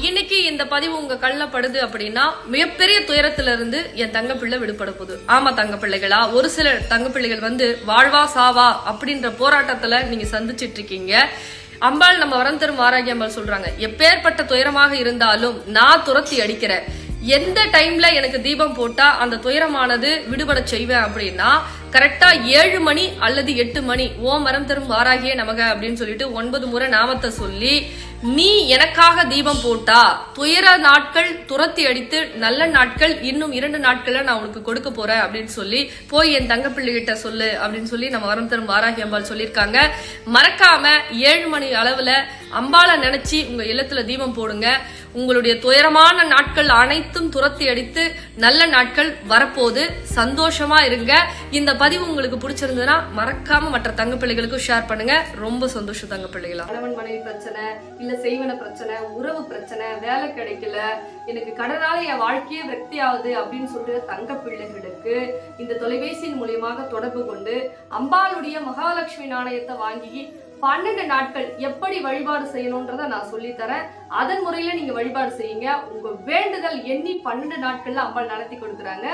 இன்னைக்கு இந்த பதிவு உங்க கண்ணுல படுது அப்படின்னா மிகப்பெரிய துயரத்துல இருந்து என் தங்க பிள்ளை விடுபட போகுது. ஆமா தங்க பிள்ளைகளா, ஒரு சில தங்க பிள்ளைகள் வாழ்வா சாவா அப்படின்ற போராட்டத்துல நீங்க சந்திச்சிட்டு இருக்கீங்க. அம்பாள் நம்ம வரம் தரும் வாராகி அம்பாள் சொல்றாங்க, எப்பேற்பட்ட துயரமாக இருந்தாலும் நான் துரத்தி அடிக்கிறேன். எந்த டைம்ல எனக்கு தீபம் போட்டா அந்த துயரமானது விடுபட செய்வேன் அப்படின்னா கரெக்டா 7 மணி அல்லது 8 மணி ஓம் வரம் தரும் வாராகியே நமக அப்படின்னு சொல்லிட்டு 9 முறை நாமத்தை சொல்லி நீ எனக்காக தீபம் போட்டா துயர நாட்கள் துரத்தி அடித்து நல்ல நாட்கள் இன்னும் 2 நாட்கள்ல நான் உனக்கு கொடுக்க போறேன் அப்படின்னு சொல்லி போய் என் தங்க பிள்ளைகிட்ட சொல்லு அப்படின்னு சொல்லி நம்ம வரம் தரும் வாராகி அம்பாள் சொல்லியிருக்காங்க. மறக்காம 7 மணி அளவுல அம்பாளை நினைச்சு உங்க இல்லத்துல தீபம் போடுங்க. உங்களுடைய துயரமான நாட்கள் அனைத்தும் துரத்தி அடித்து நல்ல நாட்கள் வரப்போது. சந்தோஷமா இருங்க. இந்த பதிவு உங்களுக்கு பிடிச்சிருந்ததுன்னா மறக்காம மற்ற தங்க பிள்ளைகளுக்கும் ஷேர் பண்ணுங்க. ரொம்ப சந்தோஷம் தங்க பிள்ளைகளா. கணவன் மனைவி பிரச்சனை, இல்ல செய்வன பிரச்சனை, உறவு பிரச்சனை, வேலை கிடைக்கல, எனக்கு கடனால என் வாழ்க்கையே விரக்தி ஆகுது அப்படின்னு சொல்லிட்டு தங்க பிள்ளைகளுக்கு இந்த தொலைபேசியின் மூலியமாக தொடர்பு கொண்டு அம்பாளுடைய மகாலட்சுமி நாணயத்தை வாங்கி 12 நாட்கள் எப்படி வழிபாடு செய்யணும்ன்றத நான் சொல்லித்தரேன். அதன் முறையில நீங்க வழிபாடு செய்யுங்க. உங்க வேண்டுதல் எண்ணி 12 நாட்கள்ல அம்பாள் நடத்தி கொடுக்குறாங்க.